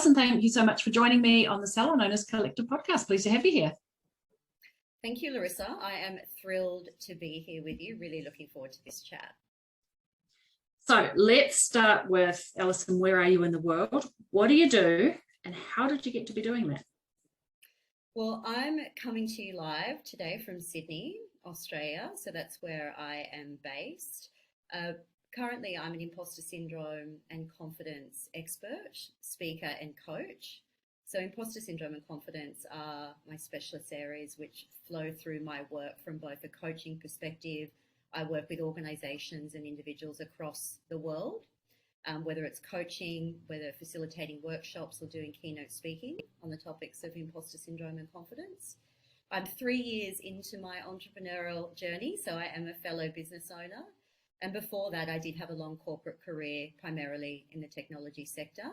Alison, thank you so much for joining me on the Salon Owners Collective podcast. Pleased to have you here. Thank you, Larissa. I am thrilled to be here with you. Really looking forward to this chat. So let's start with, Alison, where are you in the world? What do you do? And how did you get to be doing that? Well, I'm coming to you live today from Sydney, Australia. So that's where I am based. Currently, I'm an imposter syndrome and confidence expert, speaker and coach. So imposter syndrome and confidence are my specialist areas which flow through my work from both a coaching perspective. I work with organisations and individuals across the world, whether it's coaching, whether facilitating workshops or doing keynote speaking on the topics of imposter syndrome and confidence. I'm 3 years into my entrepreneurial journey, so I am a fellow business owner. And before that, I did have a long corporate career, primarily in the technology sector.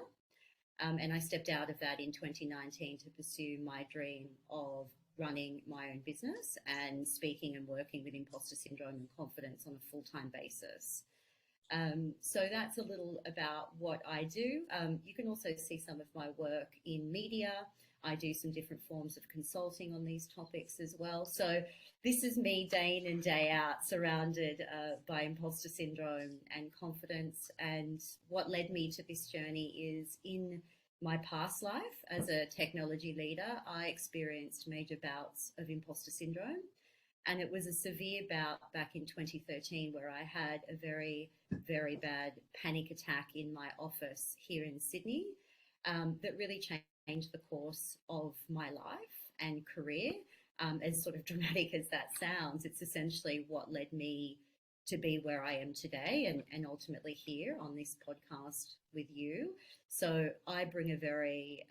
And I stepped out of that in 2019 to pursue my dream of running my own business and speaking and working with imposter syndrome and confidence on a full-time basis. So that's a little about what I do. You can also see some of my work in media. I do some different forms of consulting on these topics as well. So this is me day in and day out, surrounded by imposter syndrome and confidence. And what led me to this journey is in my past life as a technology leader, I experienced major bouts of imposter syndrome. And it was a severe bout back in 2013 where I had a very, very bad panic attack in my office here in Sydney that really changed the course of my life and career. As sort of dramatic as that sounds, it's essentially what led me to be where I am today and ultimately here on this podcast with you. So I bring a very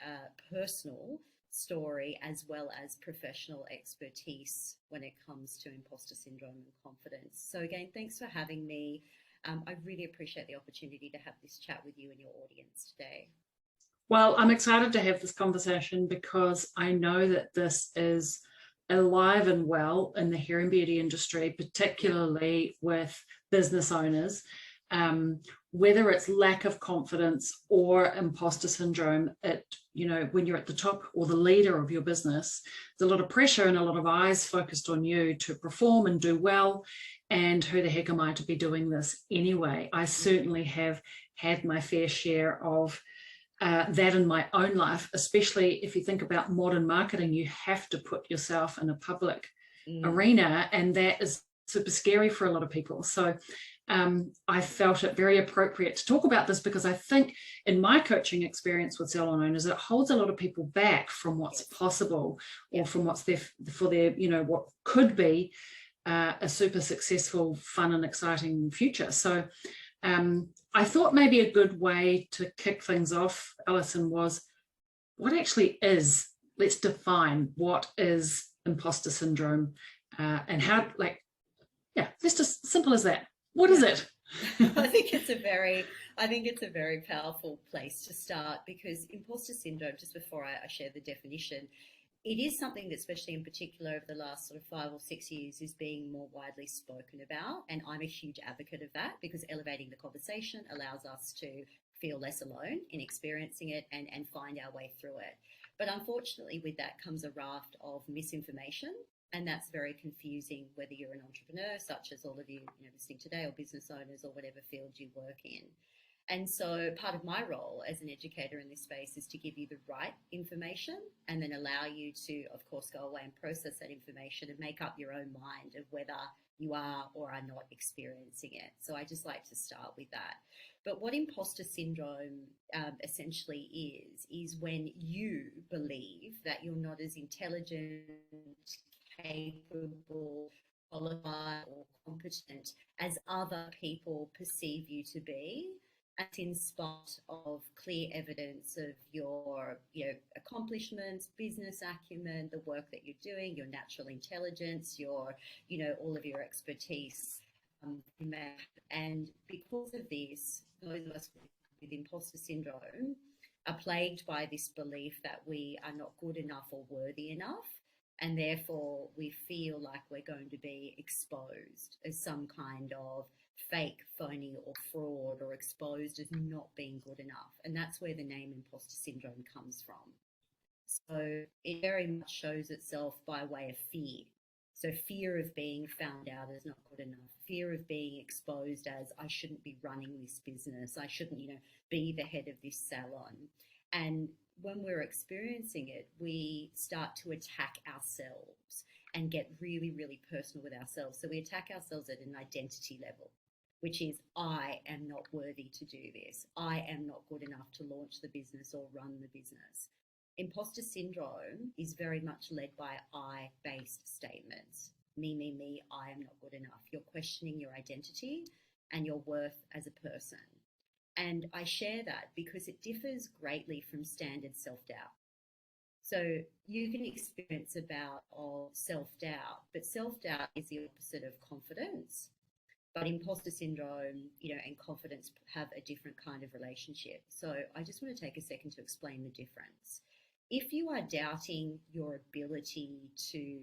personal story as well as professional expertise when it comes to imposter syndrome and confidence. So again, thanks for having me. I really appreciate the opportunity to have this chat with you and your audience today. Well, I'm excited to have this conversation because I know that this is alive and well in the hair and beauty industry, particularly with business owners. Whether it's lack of confidence or imposter syndrome, when you're at the top or the leader of your business, there's a lot of pressure and a lot of eyes focused on you to perform and do well. And who the heck am I to be doing this anyway? I certainly have had my fair share of that in my own life, especially if you think about modern marketing. You have to put yourself in a public arena, and that is super scary for a lot of people. So I felt it very appropriate to talk about this because I think in my coaching experience with salon owners, it holds a lot of people back from what's possible or from what's there for their, what could be a super successful, fun and exciting future. So I thought maybe a good way to kick things off, Alison, was what actually is, let's define what is imposter syndrome and how, it's just simple as that. What is it? I think it's a very powerful place to start, because imposter syndrome, just before I share the definition, it is something that, especially in particular over the last sort of 5 or 6 years, is being more widely spoken about. And I'm a huge advocate of that, because elevating the conversation allows us to feel less alone in experiencing it and find our way through it. But unfortunately, with that comes a raft of misinformation. And that's very confusing, whether you're an entrepreneur, such as all of you listening today, or business owners, or whatever field you work in. And so part of my role as an educator in this space is to give you the right information and then allow you to, of course, go away and process that information and make up your own mind of whether you are or are not experiencing it. So I just like to start with that. But what imposter syndrome essentially is when you believe that you're not as intelligent, capable, qualified or competent as other people perceive you to be, and in spite of clear evidence of your accomplishments, business acumen, the work that you're doing, your natural intelligence, your all of your expertise. And because of this, those of us with imposter syndrome are plagued by this belief that we are not good enough or worthy enough, and therefore we feel like we're going to be exposed as some kind of fake, phony, or fraud, or exposed as not being good enough. And that's where the name imposter syndrome comes from. So it very much shows itself by way of fear. So fear of being found out as not good enough, fear of being exposed as I shouldn't be running this business, I shouldn't, be the head of this salon. And when we're experiencing it, we start to attack ourselves and get really, really personal with ourselves. So we attack ourselves at an identity level, which is I am not worthy to do this. I am not good enough to launch the business or run the business. Imposter syndrome is very much led by I-based statements. Me, I am not good enough. You're questioning your identity and your worth as a person. And I share that because it differs greatly from standard self-doubt. So you can experience a bout of self-doubt, but self-doubt is the opposite of confidence. But imposter syndrome, and confidence have a different kind of relationship. So I just want to take a second to explain the difference. If you are doubting your ability to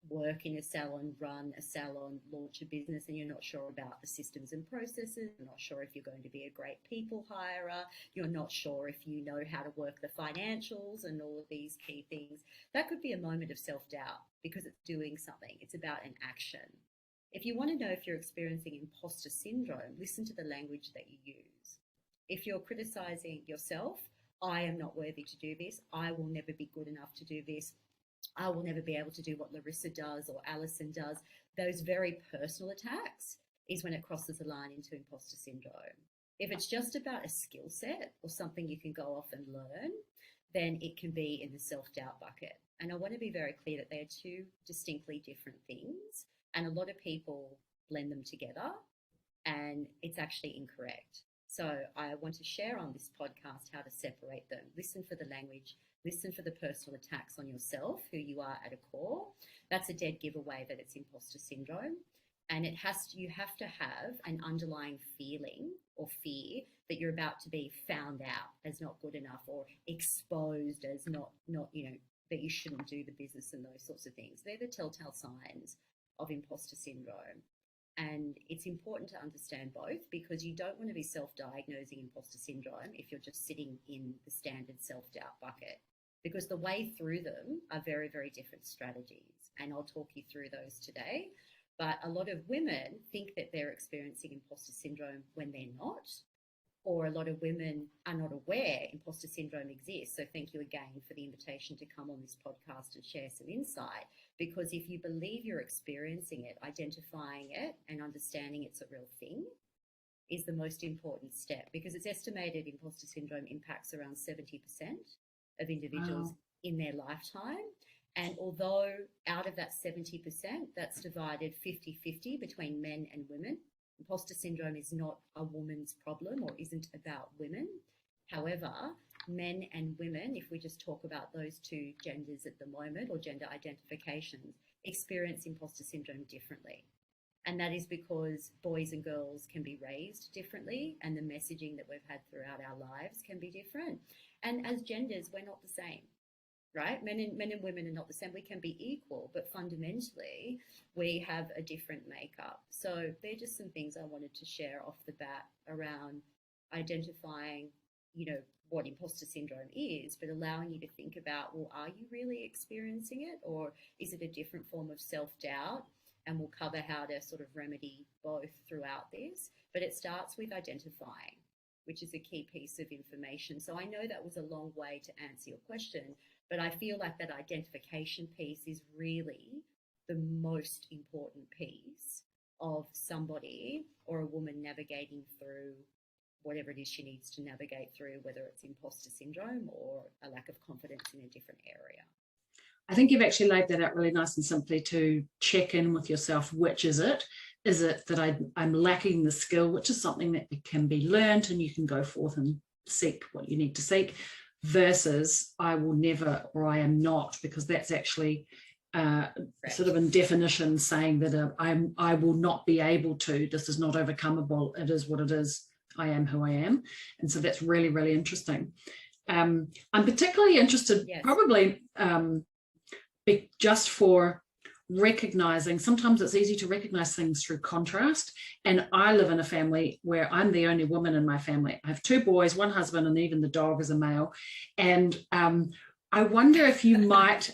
work in a salon, run a salon, launch a business, and you're not sure about the systems and processes, you're not sure if you're going to be a great people hirer, you're not sure if you know how to work the financials and all of these key things, that could be a moment of self-doubt because it's doing something. It's about an action. If you want to know if you're experiencing imposter syndrome, listen to the language that you use. If you're criticizing yourself, I am not worthy to do this, I will never be good enough to do this, I will never be able to do what Larissa does or Alison does, those very personal attacks is when it crosses the line into imposter syndrome. If it's just about a skill set or something you can go off and learn, then it can be in the self-doubt bucket. And I want to be very clear that they are two distinctly different things. And a lot of people blend them together and it's actually incorrect. So I want to share on this podcast how to separate them. Listen for the language, listen for the personal attacks on yourself, who you are at a core. That's a dead giveaway that it's imposter syndrome. And you have to have an underlying feeling or fear that you're about to be found out as not good enough or exposed as not that you shouldn't do the business and those sorts of things. They're the telltale signs of imposter syndrome. And it's important to understand both because you don't want to be self-diagnosing imposter syndrome if you're just sitting in the standard self-doubt bucket, because the way through them are very, very different strategies. And I'll talk you through those today. But a lot of women think that they're experiencing imposter syndrome when they're not, or a lot of women are not aware imposter syndrome exists. So thank you again for the invitation to come on this podcast and share some insight, because if you believe you're experiencing it, identifying it and understanding it's a real thing is the most important step, because it's estimated imposter syndrome impacts around 70% of individuals in their lifetime. And although out of that 70%, that's divided 50-50 between men and women, imposter syndrome is not a woman's problem or isn't about women. However, men and women, if we just talk about those two genders at the moment or gender identifications, experience imposter syndrome differently. And that is because boys and girls can be raised differently and the messaging that we've had throughout our lives can be different. And as genders, we're not the same. Right? Men and women are not the same. We can be equal, but fundamentally we have a different makeup. So they're just some things I wanted to share off the bat around identifying, what imposter syndrome is, but allowing you to think about, well, are you really experiencing it, or is it a different form of self-doubt? And we'll cover how to sort of remedy both throughout this. But it starts with identifying, which is a key piece of information. So I know that was a long way to answer your question, but I feel like that identification piece is really the most important piece of somebody or a woman navigating through whatever it is she needs to navigate through, whether it's imposter syndrome or a lack of confidence in a different area. I think you've actually laid that out really nice and simply to check in with yourself. Which is it? Is it that I'm lacking the skill, which is something that can be learned and you can go forth and seek what you need to seek, versus I will never, or I am not, because that's actually sort of in definition saying that I will not be able to, this is not overcomeable, it is what it is, I am who I am. And so that's really, really interesting. I'm particularly interested, yes, probably just for recognizing, sometimes it's easy to recognize things through contrast. And I live in a family where I'm the only woman in my family. I have two boys, one husband, and even the dog is a male. And I wonder if you might,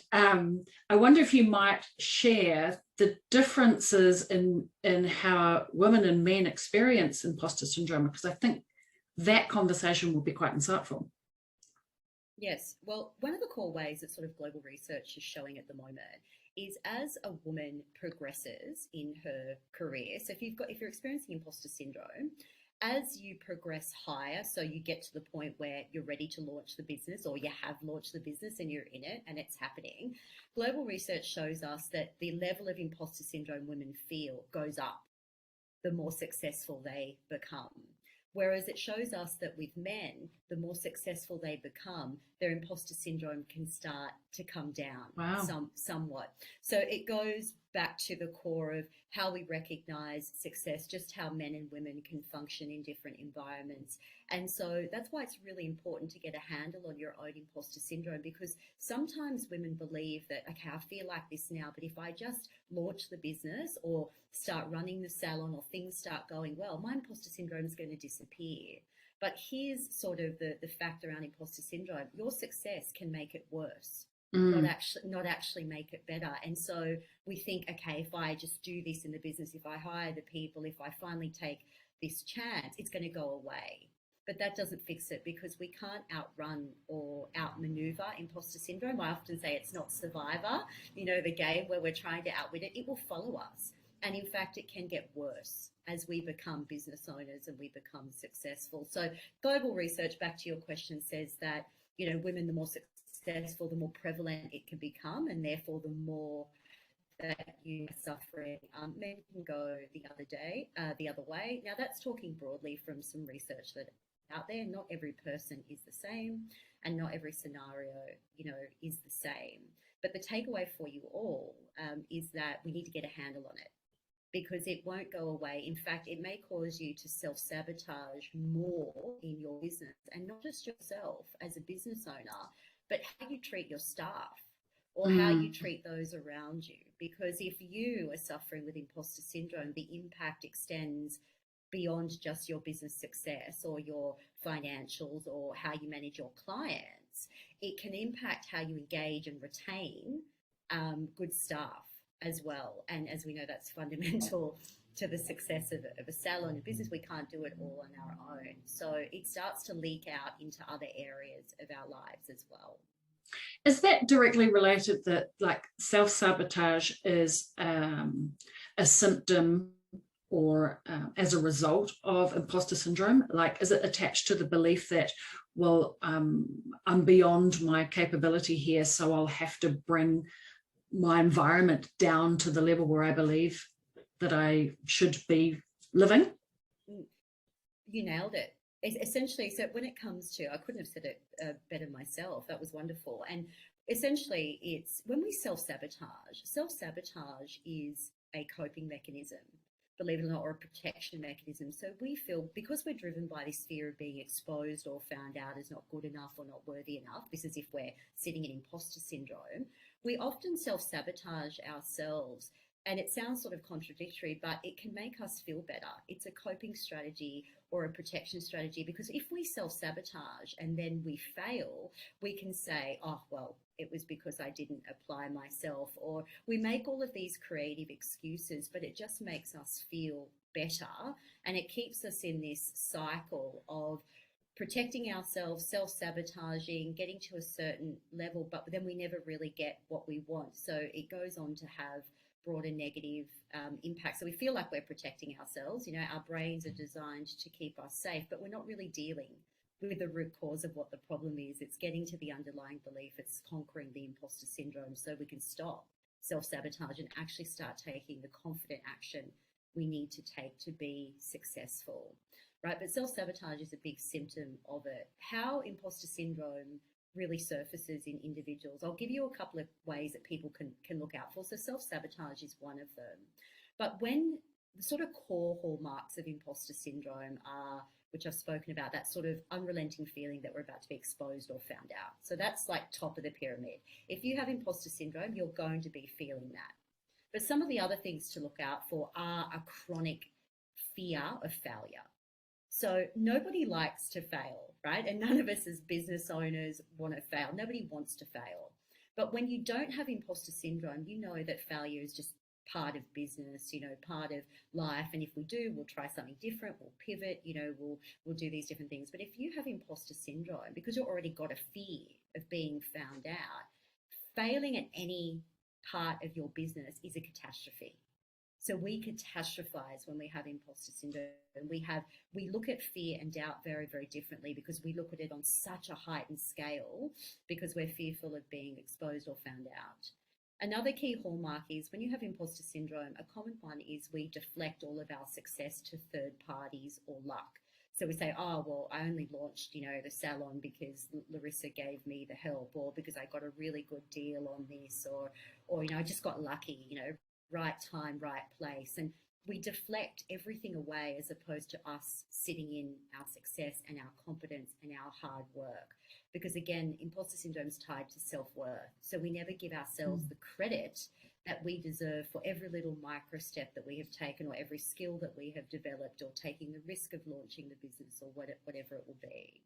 share the differences in how women and men experience imposter syndrome, because I think that conversation will be quite insightful. Yes. Well, one of the core ways that sort of global research is showing at the moment is as a woman progresses in her career. So if you're experiencing imposter syndrome, as you progress higher, so you get to the point where you're ready to launch the business or you have launched the business and you're in it and it's happening, global research shows us that the level of imposter syndrome women feel goes up the more successful they become. Whereas it shows us that with men, the more successful they become, their imposter syndrome can start to come down. Wow. Somewhat. So it goes back to the core of how we recognize success, just how men and women can function in different environments. And so that's why it's really important to get a handle on your own imposter syndrome, because sometimes women believe that, okay, I feel like this now, but if I just launch the business or start running the salon or things start going well, my imposter syndrome is going to disappear. But here's sort of the fact around imposter syndrome. Your success can make it worse. Not actually make it better. And so we think, okay, if I just do this in the business, if I hire the people, if I finally take this chance, it's going to go away. But that doesn't fix it, because we can't outrun or outmaneuver imposter syndrome. I often say it's not Survivor, the game where we're trying to outwit it. It will follow us. And in fact, it can get worse as we become business owners and we become successful. So global research, back to your question, says that, women, the more successful, the more prevalent it can become, and therefore the more that you are suffering. Men can go the other way. Now that's talking broadly from some research that out there. Not every person is the same, and not every scenario, is the same. But the takeaway for you all is that we need to get a handle on it, because it won't go away. In fact, it may cause you to self-sabotage more in your business, and not just yourself as a business owner, but how you treat your staff or how you treat those around you. Because if you are suffering with imposter syndrome, the impact extends beyond just your business success or your financials or how you manage your clients. It can impact how you engage and retain good staff as well. And as we know, that's fundamental to the success of a salon, a business. We can't do it all on our own. So it starts to leak out into other areas of our lives as well. Is that directly related, that like self-sabotage is a symptom or as a result of imposter syndrome? Like, is it attached to the belief that, well, I'm beyond my capability here, so I'll have to bring my environment down to the level where I believe that I should be living? You nailed it. Essentially, so when it comes to, I couldn't have said it better myself. That was wonderful. And essentially, it's when we self-sabotage is a coping mechanism, believe it or not, or a protection mechanism. So we feel, because we're driven by this fear of being exposed or found out as not good enough or not worthy enough, this is if we're sitting in imposter syndrome, we often self-sabotage ourselves. And it sounds sort of contradictory, but it can make us feel better. It's a coping strategy or a protection strategy, because if we self-sabotage and then we fail, we can say, oh, well, it was because I didn't apply myself, or we make all of these creative excuses, but it just makes us feel better. And it keeps us in this cycle of protecting ourselves, self-sabotaging, getting to a certain level, but then we never really get what we want. So it goes on to have broader negative impact. So we feel like we're protecting ourselves. Our brains are designed to keep us safe, but we're not really dealing with the root cause of what the problem is. It's getting to the underlying belief. It's conquering the imposter syndrome so we can stop self-sabotage and actually start taking the confident action we need to take to be successful, right? But self-sabotage is a big symptom of it. How imposter syndrome really surfaces in individuals, I'll give you a couple of ways that people can look out for. So self-sabotage is one of them. But when the sort of core hallmarks of imposter syndrome are, which I've spoken about, that sort of unrelenting feeling that we're about to be exposed or found out. So that's like top of the pyramid. If you have imposter syndrome, you're going to be feeling that. But some of the other things to look out for are a chronic fear of failure. So nobody likes to fail, right? And none of us as business owners want to fail. Nobody wants to fail. But when you don't have imposter syndrome, you know that failure is just part of business, part of life. And if we do, we'll try something different, we'll pivot, we'll do these different things. But if you have imposter syndrome, because you've already got a fear of being found out, failing at any part of your business is a catastrophe. So we catastrophize when we have imposter syndrome. We look at fear and doubt very, very differently, because we look at it on such a heightened scale because we're fearful of being exposed or found out. Another key hallmark is when you have imposter syndrome, a common one is we deflect all of our success to third parties or luck. So we say, oh, well, I only launched, the Salon because Larissa gave me the help, or because I got a really good deal on this, or I just got lucky, right time, right place. And we deflect everything away as opposed to us sitting in our success and our competence and our hard work. Because again, imposter syndrome is tied to self-worth. So we never give ourselves the credit that we deserve for every little micro step that we have taken, or every skill that we have developed, or taking the risk of launching the business, or whatever it will be.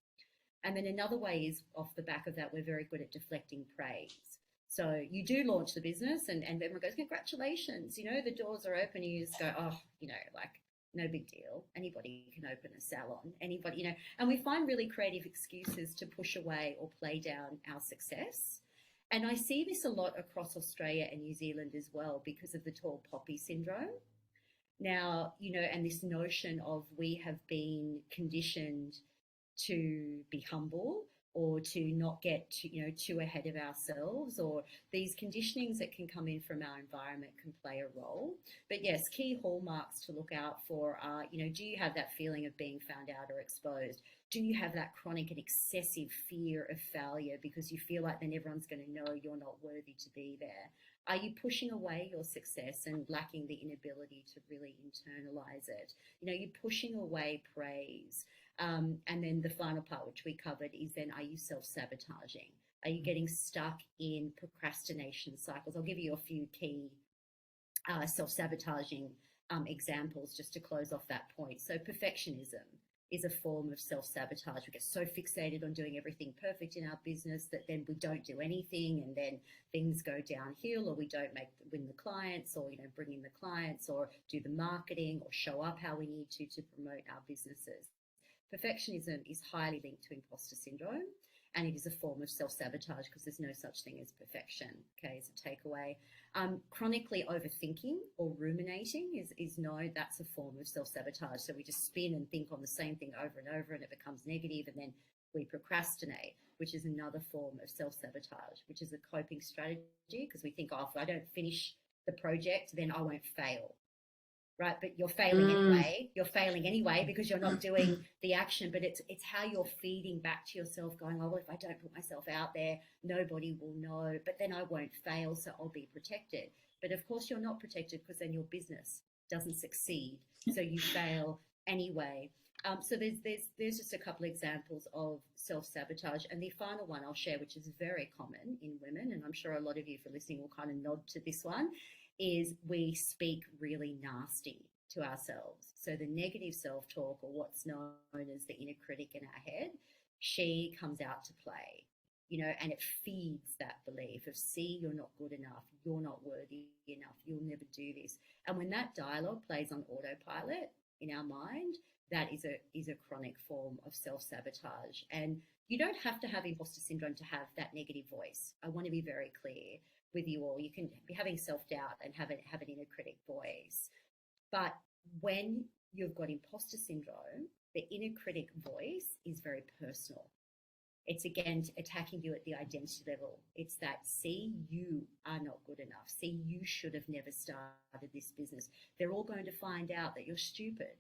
And then another way is, off the back of that, we're very good at deflecting praise. So you do launch the business and everyone goes, congratulations, the doors are open. You just go, oh, no big deal. Anybody can open a salon, anybody, and we find really creative excuses to push away or play down our success. And I see this a lot across Australia and New Zealand as well, because of the tall poppy syndrome. Now, and this notion of we have been conditioned to be humble, or to not get too ahead of ourselves, or these conditionings that can come in from our environment can play a role. But yes, key hallmarks to look out for are, do you have that feeling of being found out or exposed? Do you have that chronic and excessive fear of failure because you feel like then everyone's going to know you're not worthy to be there? Are you pushing away your success and lacking the inability to really internalize it? You're pushing away praise. And then the final part, which we covered, is then, are you self-sabotaging? Are you getting stuck in procrastination cycles? I'll give you a few key self-sabotaging examples just to close off that point. So perfectionism is a form of self-sabotage. We get so fixated on doing everything perfect in our business that then we don't do anything, and then things go downhill, or we don't win the clients, or bring in the clients, or do the marketing, or show up how we need to promote our businesses. Perfectionism is highly linked to imposter syndrome, and it is a form of self-sabotage because there's no such thing as perfection, okay, as a takeaway. Chronically overthinking or ruminating is known, that's a form of self-sabotage. So we just spin and think on the same thing over and over, and it becomes negative, and then we procrastinate, which is another form of self-sabotage, which is a coping strategy, because we think, oh, if I don't finish the project, then I won't fail. Right, but you're failing anyway. You're failing anyway because you're not doing the action. But it's how you're feeding back to yourself, going, oh, well, if I don't put myself out there, nobody will know. But then I won't fail, so I'll be protected. But of course, you're not protected, because then your business doesn't succeed, so you fail anyway. So there's just a couple of examples of self-sabotage. And the final one I'll share, which is very common in women, and I'm sure a lot of you, for listening, will kind of nod to this one, is we speak really nasty to ourselves. So the negative self-talk, or what's known as the inner critic in our head, she comes out to play, and it feeds that belief of, see, you're not good enough, you're not worthy enough, you'll never do this. And when that dialogue plays on autopilot in our mind, that is a chronic form of self-sabotage. And you don't have to have imposter syndrome to have that negative voice. I want to be very clear with you all. You can be having self-doubt and have an inner critic voice. But when you've got imposter syndrome, the inner critic voice is very personal. It's, again, attacking you at the identity level. It's that, see, you are not good enough. See, you should have never started this business. They're all going to find out that you're stupid,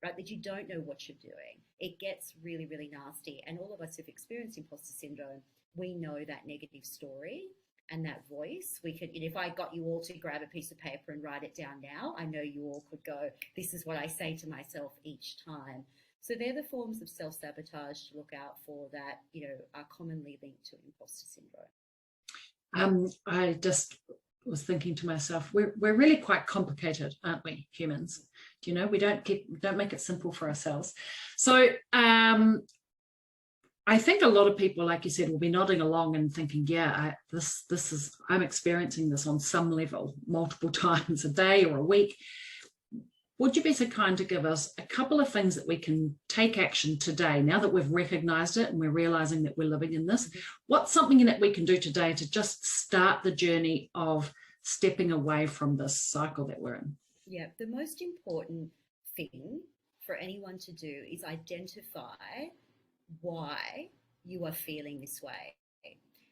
right? That you don't know what you're doing. It gets really, really nasty. And all of us who've experienced imposter syndrome, we know that negative story and that voice. We could, if I got you all to grab a piece of paper and write it down now, I know you all could go, this is what I say to myself each time. So they're the forms of self-sabotage to look out for that, are commonly linked to imposter syndrome. I just was thinking to myself, we're really quite complicated, aren't we, humans? You know, we don't make it simple for ourselves. So I think a lot of people, like you said, will be nodding along and thinking, yeah, I'm experiencing this on some level multiple times a day or a week. Would you be so kind to give us a couple of things that we can take action today, now that we've recognized it and we're realizing that we're living in this? What's something that we can do today to just start the journey of stepping away from this cycle that we're in? Yeah, the most important thing for anyone to do is identify why you are feeling this way.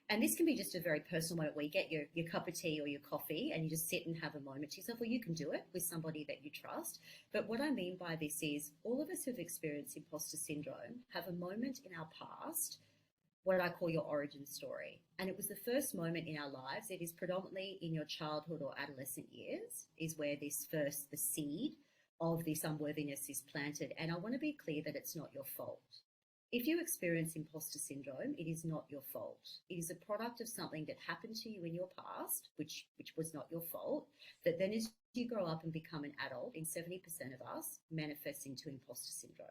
And this can be just a very personal moment where you get your cup of tea or your coffee and you just sit and have a moment to yourself, or you can do it with somebody that you trust. But what I mean by this is all of us who've experienced imposter syndrome have a moment in our past, what I call your origin story. And it was the first moment in our lives. It is predominantly in your childhood or adolescent years is where the seed of this unworthiness is planted. And I want to be clear that it's not your fault. If you experience imposter syndrome, it is not your fault. It is a product of something that happened to you in your past, which was not your fault, that then as you grow up and become an adult, in 70% of us, manifests into imposter syndrome.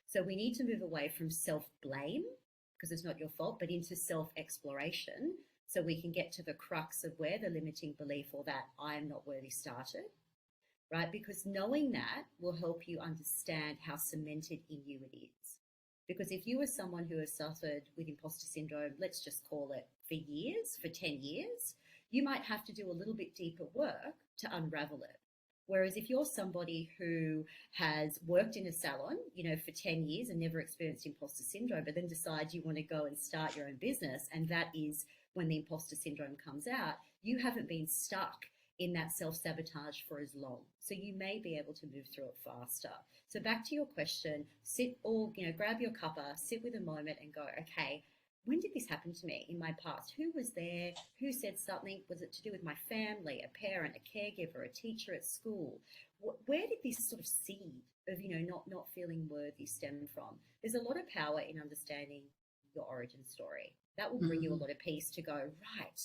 So we need to move away from self-blame, because it's not your fault, but into self-exploration, so we can get to the crux of where the limiting belief or that I am not worthy started, right? Because knowing that will help you understand how cemented in you it is. Because if you are someone who has suffered with imposter syndrome, let's just call it for years, for 10 years, you might have to do a little bit deeper work to unravel it. Whereas if you're somebody who has worked in a salon, for 10 years and never experienced imposter syndrome, but then decides you want to go and start your own business, and that is when the imposter syndrome comes out, you haven't been stuck in that self-sabotage for as long. So you may be able to move through it faster. So back to your question, grab your cuppa, sit with a moment and go, okay, when did this happen to me in my past? Who was there? Who said something? Was it to do with my family, a parent, a caregiver, a teacher at school? Where did this sort of seed of, not feeling worthy stem from? There's a lot of power in understanding your origin story. That will bring you a lot of peace to go, right,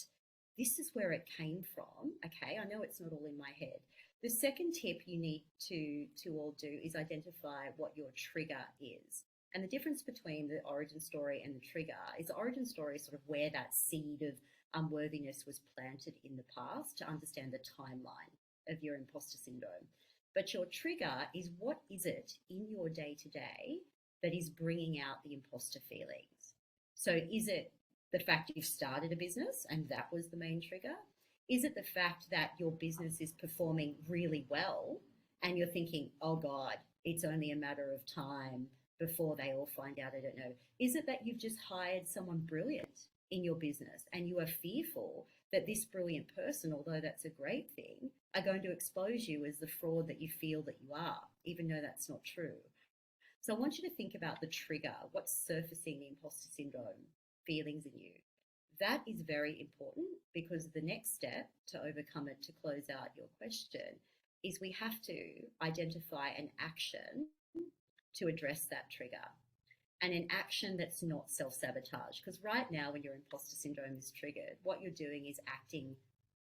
this is where it came from. Okay, I know it's not all in my head. The second tip you need to all do is identify what your trigger is. And the difference between the origin story and the trigger is the origin story is sort of where that seed of unworthiness was planted in the past to understand the timeline of your imposter syndrome. But your trigger is, what is it in your day-to-day that is bringing out the imposter feelings? So is it the fact you've started a business and that was the main trigger? Is it the fact that your business is performing really well and you're thinking, oh God, it's only a matter of time before they all find out I don't know? Is it that you've just hired someone brilliant in your business and you are fearful that this brilliant person, although that's a great thing, are going to expose you as the fraud that you feel that you are, even though that's not true? So I want you to think about the trigger, what's surfacing the imposter syndrome feelings in you. That is very important, because the next step to overcome it, to close out your question, is we have to identify an action to address that trigger, and an action that's not self-sabotage. Because right now, when your imposter syndrome is triggered, what you're doing is acting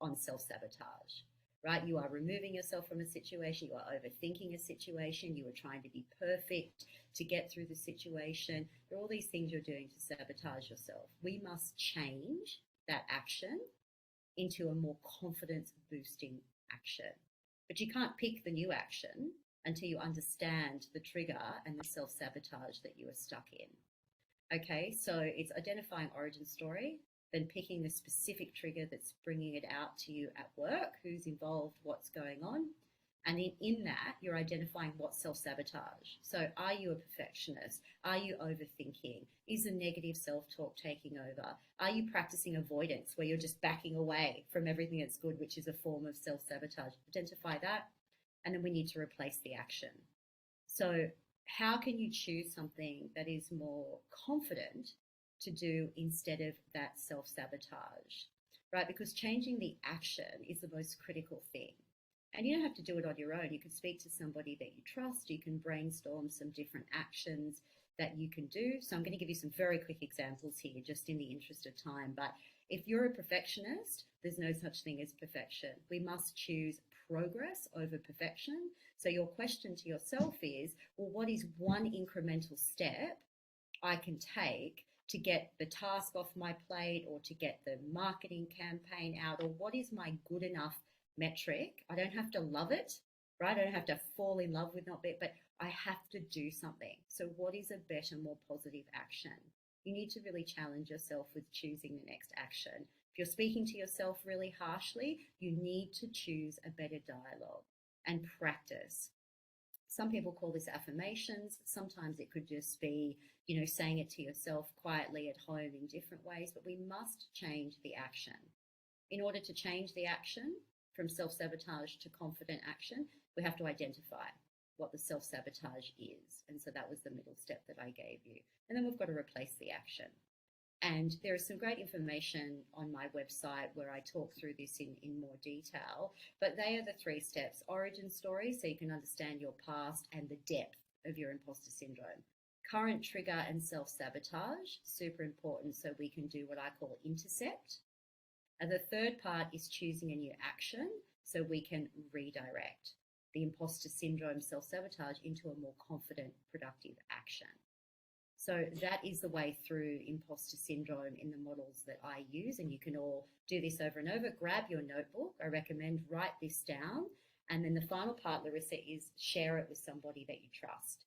on self-sabotage, right? You are removing yourself from a situation, you are overthinking a situation, you are trying to be perfect to get through the situation. There are all these things you're doing to sabotage yourself. We must change that action into a more confidence-boosting action. But you can't pick the new action until you understand the trigger and the self-sabotage that you are stuck in. Okay, so it's identifying origin story, then picking the specific trigger that's bringing it out to you at work, who's involved, what's going on. And in that, you're identifying what's self-sabotage. So are you a perfectionist? Are you overthinking? Is the negative self-talk taking over? Are you practicing avoidance, where you're just backing away from everything that's good, which is a form of self-sabotage? Identify that, and then we need to replace the action. So how can you choose something that is more confident to do instead of that self-sabotage, right? Because changing the action is the most critical thing. And you don't have to do it on your own. You can speak to somebody that you trust. You can brainstorm some different actions that you can do. So I'm going to give you some very quick examples here, just in the interest of time. But If you're a perfectionist, there's no such thing as perfection. We must choose progress over perfection. So your question to yourself is, well, what is one incremental step I can take to get the task off my plate, or to get the marketing campaign out, or what is my good enough metric? I don't have to love it, right? I don't have to fall in love with not it, but I have to do something. So what is a better, more positive action? You need to really challenge yourself with choosing the next action. If you're speaking to yourself really harshly, you need to choose a better dialogue and practice. Some people call this affirmations. Sometimes it could just be, saying it to yourself quietly at home in different ways, but we must change the action. In order to change the action from self-sabotage to confident action, we have to identify what the self-sabotage is. And so that was the middle step that I gave you. And then we've got to replace the action. And there is some great information on my website where I talk through this in more detail. But they are the 3 steps: origin story, so you can understand your past and the depth of your imposter syndrome; current trigger and self-sabotage, super important, so we can do what I call intercept. And the third part is choosing a new action, so we can redirect the imposter syndrome, self-sabotage, into a more confident, productive action. So that is the way through imposter syndrome in the models that I use. And you can all do this over and over. Grab your notebook. I recommend write this down. And then the final part, Larissa, is share it with somebody that you trust.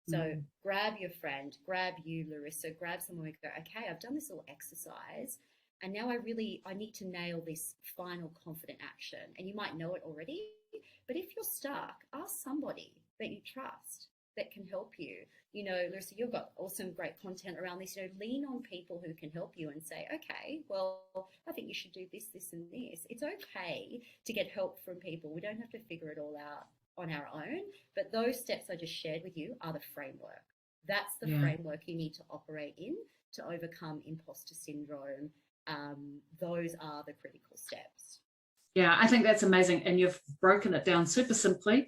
So grab your friend, grab you, Larissa, grab someone who go, okay, I've done this little exercise, and now I need to nail this final confident action. And you might know it already, but if you're stuck, ask somebody that you trust that can help you. Larissa, you've got awesome, great content around this. Lean on people who can help you and say, okay, well, I think you should do this, this, and this. It's okay to get help from people. We don't have to figure it all out on our own. But those steps I just shared with you are the framework. That's the framework you need to operate in to overcome imposter syndrome. Those are the critical steps. Yeah, I think that's amazing. And you've broken it down super simply.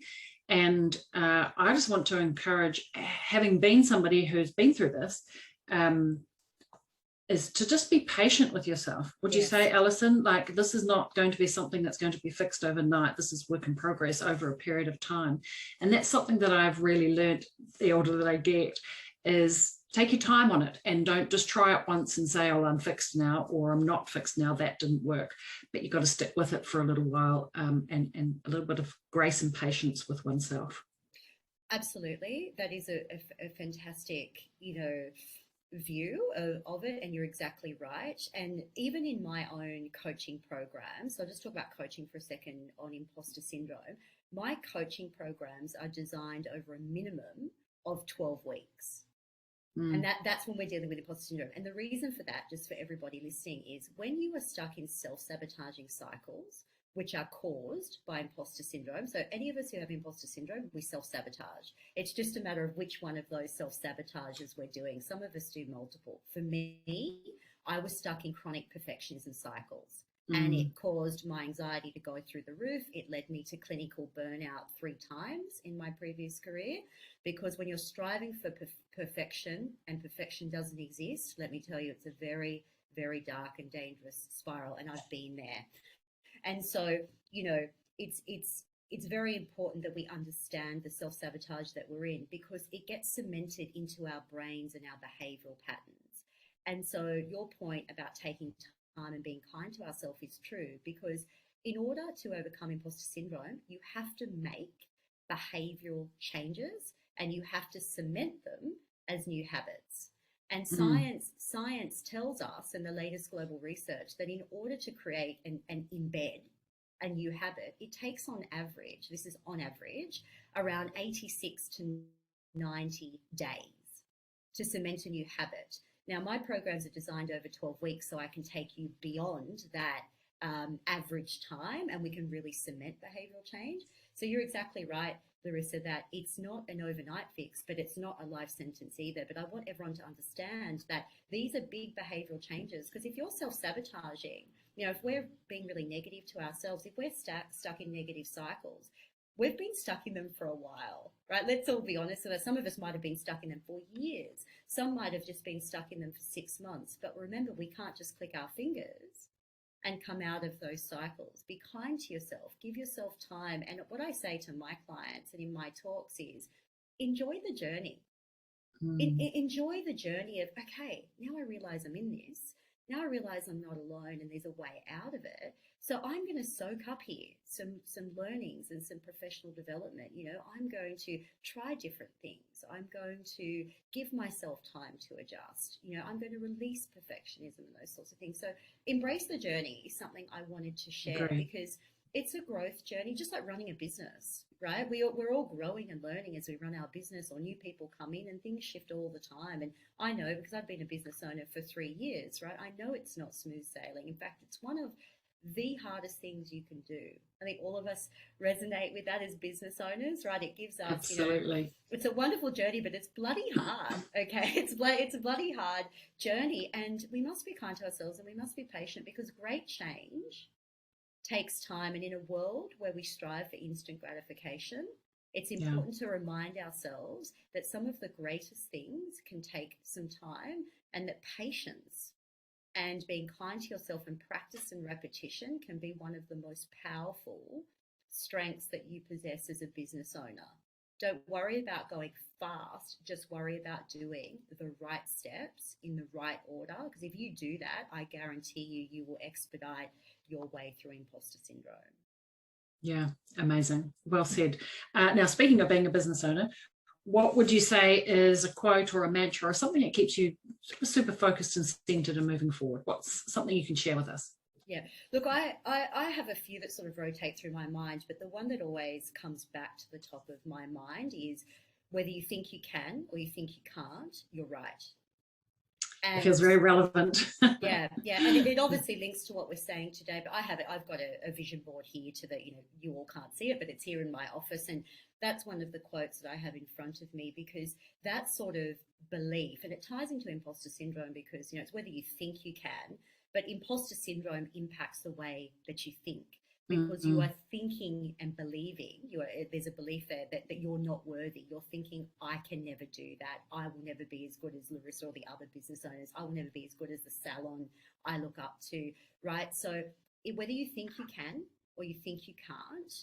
And I just want to encourage, having been somebody who's been through this, is to just be patient with yourself. Would you say, Alison, like, this is not going to be something that's going to be fixed overnight. This is work in progress over a period of time. And that's something that I've really learned the older that I get, is take your time on it, and don't just try it once and say, oh, I'm fixed now, or I'm not fixed now, that didn't work. But you've got to stick with it for a little while, and a little bit of grace and patience with oneself. Absolutely. That is a fantastic, view of it, and you're exactly right. And even in my own coaching program, so I'll just talk about coaching for a second on imposter syndrome. My coaching programs are designed over a minimum of 12 weeks. And that's when we're dealing with imposter syndrome. And the reason for that, just for everybody listening, is when you are stuck in self-sabotaging cycles, which are caused by imposter syndrome. So any of us who have imposter syndrome, we self-sabotage. It's just a matter of which one of those self-sabotages we're doing. Some of us do multiple. For me, I was stuck in chronic perfectionism cycles, and it caused my anxiety to go through the roof. It led me to clinical burnout 3 times in my previous career, because when you're striving for perfection and perfection doesn't exist, let me tell you, it's a very, very dark and dangerous spiral, and I've been there. And so, it's very important that we understand the self-sabotage that we're in, because it gets cemented into our brains and our behavioral patterns. And so your point about taking time and being kind to ourselves is true, because in order to overcome imposter syndrome, you have to make behavioral changes, and you have to cement them as new habits. And science tells us, in the latest global research, that in order to create and embed a new habit, it takes on average, this is on average, around 86 to 90 days to cement a new habit. Now, my programs are designed over 12 weeks, so I can take you beyond that average time, and we can really cement behavioral change. So you're exactly right, Larissa, that it's not an overnight fix, but it's not a life sentence either. But I want everyone to understand that these are big behavioral changes, because if you're self-sabotaging, if we're being really negative to ourselves, if we're stuck in negative cycles, we've been stuck in them for a while. right? Let's all be honest with us. Some of us might have been stuck in them for years. Some might have just been stuck in them for 6 months. But remember, we can't just click our fingers and come out of those cycles. Be kind to yourself, give yourself time. And what I say to my clients and in my talks is enjoy the journey. Enjoy the journey of, okay, now I realize I'm in this. Now I realize I'm not alone and there's a way out of it. So I'm going to soak up here some learnings and some professional development. You know, I'm going to try different things. I'm going to give myself time to adjust. You know, I'm going to release perfectionism and those sorts of things. So embrace the journey is something I wanted to share because it's a growth journey, just like running a business, right? We're all growing and learning as we run our business, or new people come in and things shift all the time. And I know because I've been a business owner for 3 years, right? I know it's not smooth sailing. In fact, it's one of the hardest things you can do. I think all of us resonate with that as business owners, right? It gives us, absolutely. You know, it's a wonderful journey, but it's bloody hard, okay? It's a bloody hard journey, and we must be kind to ourselves and we must be patient because great change takes time. And in a world where we strive for instant gratification, it's important to remind ourselves that some of the greatest things can take some time, and that patience and being kind to yourself and practice and repetition can be one of the most powerful strengths that you possess as a business owner. Don't worry about going fast, just worry about doing the right steps in the right order, because if you do that, I guarantee you will expedite your way through imposter syndrome. Yeah, amazing. Well said. Now, speaking of being a business owner, what would you say is a quote or a mantra or something that keeps you super focused and centered and moving forward? What's something you can share with us? Yeah, look, I have a few that sort of rotate through my mind, but the one that always comes back to the top of my mind is whether you think you can or you think you can't, you're right. And it feels very relevant. yeah, and it obviously links to what we're saying today. But I've got a vision board here to that. You know, you all can't see it, but it's here in my office, and that's one of the quotes that I have in front of me, because that sort of belief, and it ties into imposter syndrome, because you know it's whether you think you can, but imposter syndrome impacts the way that you think. Because you are thinking and believing, there's a belief there that you're not worthy. You're thinking, I can never do that. I will never be as good as Larissa or the other business owners. I will never be as good as the salon I look up to, right? So whether you think you can or you think you can't,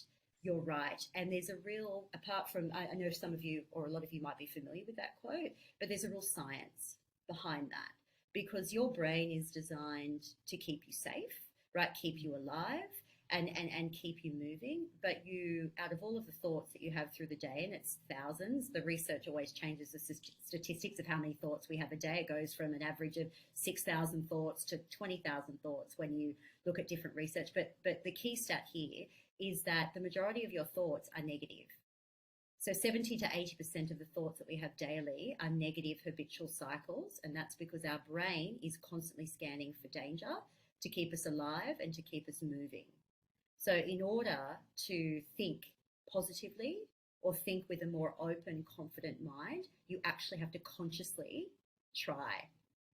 you're right. And there's a real, apart from, I know some of you or a lot of you might be familiar with that quote, but there's a real science behind that, because your brain is designed to keep you safe, right? Keep you alive. And keep you moving. But you, out of all of the thoughts that you have through the day, and it's thousands, the research always changes the statistics of how many thoughts we have a day. It goes from an average of 6,000 thoughts to 20,000 thoughts when you look at different research. But the key stat here is that the majority of your thoughts are negative. So 70 to 80% of the thoughts that we have daily are negative habitual cycles, and that's because our brain is constantly scanning for danger to keep us alive and to keep us moving. So in order to think positively or think with a more open, confident mind, you actually have to consciously try.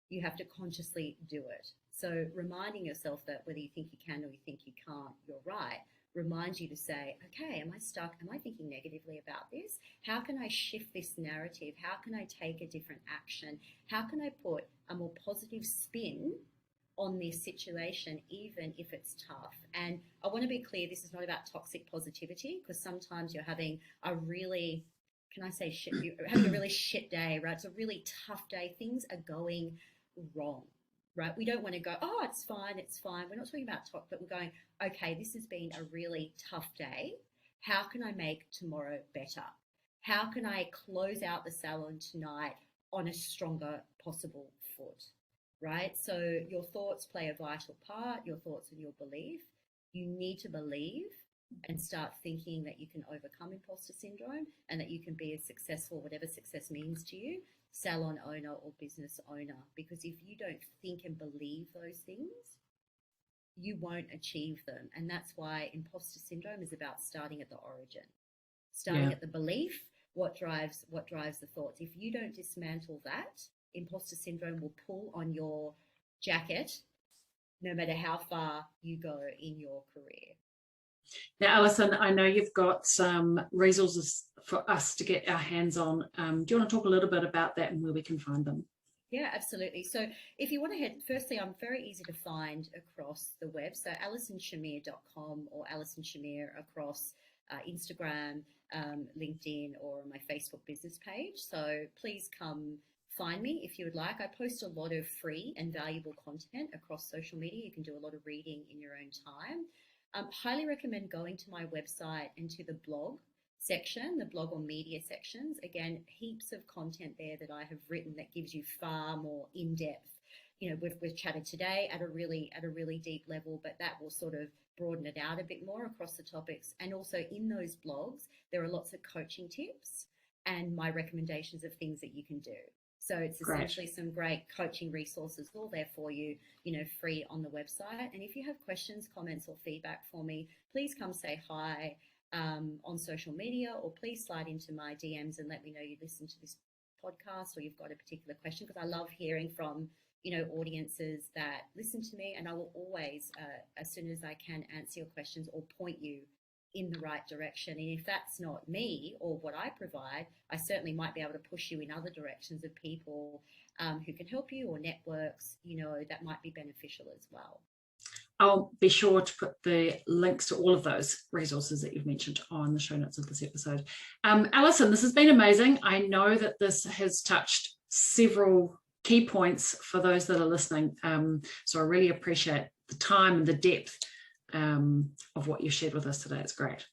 You have to consciously do it. So reminding yourself that whether you think you can or you think you can't, you're right, reminds you to say, okay, am I stuck? Am I thinking negatively about this? How can I shift this narrative? How can I take a different action? How can I put a more positive spin on this situation, even if it's tough? And I want to be clear, this is not about toxic positivity, because sometimes you're having a really, can I say shit, you're having a really shit day, right? It's a really tough day. Things are going wrong, right? We don't want to go, oh, it's fine, it's fine. We're not talking about talk, but we're going, okay, this has been a really tough day. How can I make tomorrow better? How can I close out the salon tonight on a stronger possible foot? Right? So your thoughts play a vital part, your thoughts and your belief. You need to believe and start thinking that you can overcome imposter syndrome and that you can be as successful, whatever success means to you, salon owner or business owner. Because if you don't think and believe those things, you won't achieve them. And that's why imposter syndrome is about starting at the origin, starting at the belief, what drives the thoughts. If you don't dismantle that, imposter syndrome will pull on your jacket no matter how far you go in your career. Now, Alison, I know you've got some resources for us to get our hands on. Do you want to talk a little bit about that and where we can find them? Yeah, absolutely. So if you want to head, firstly, I'm very easy to find across the web. So alisonshamir.com or Alison Shamir across Instagram, LinkedIn, or my Facebook business page. So please come find me if you would like. I post a lot of free and valuable content across social media. You can do a lot of reading in your own time. Highly recommend going to my website and to the blog section, the blog or media sections. Again, heaps of content there that I have written that gives you far more in-depth. You know, we've chatted today at a really deep level, but that will sort of broaden it out a bit more across the topics. And also in those blogs, there are lots of coaching tips and my recommendations of things that you can do. So it's essentially some great coaching resources all there for you, you know, free on the website. And if you have questions, comments, or feedback for me, please come say hi on social media, or please slide into my DMs and let me know you listen to this podcast or you've got a particular question, because I love hearing from, you know, audiences that listen to me, and I will always, as soon as I can, answer your questions or point you in the right direction. And if that's not me or what I provide, I certainly might be able to push you in other directions of people who can help you, or networks, you know, that might be beneficial as well. I'll be sure to put the links to all of those resources that you've mentioned on the show notes of this episode. Alison, this has been amazing. I know that this has touched several key points for those that are listening. So I really appreciate the time and the depth of what you shared with us today. It's great.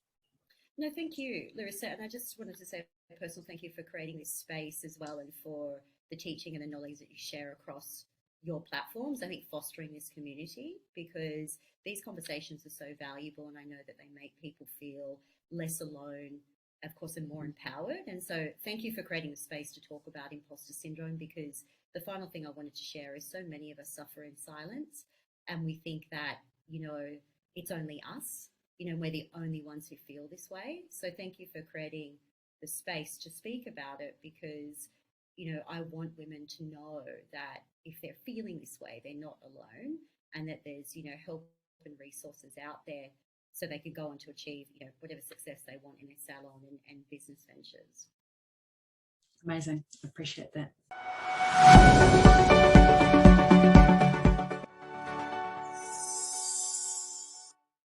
No, thank you, Larissa. And I just wanted to say a personal thank you for creating this space as well, and for the teaching and the knowledge that you share across your platforms. I think fostering this community, because these conversations are so valuable, and I know that they make people feel less alone, of course, and more empowered. And so thank you for creating the space to talk about imposter syndrome, because the final thing I wanted to share is so many of us suffer in silence, and we think that, you know, it's only us, you know, we're the only ones who feel this way. So thank you for creating the space to speak about it, because, you know, I want women to know that if they're feeling this way, they're not alone, and that there's, you know, help and resources out there so they can go on to achieve, you know, whatever success they want in their salon and business ventures. Amazing. I appreciate that.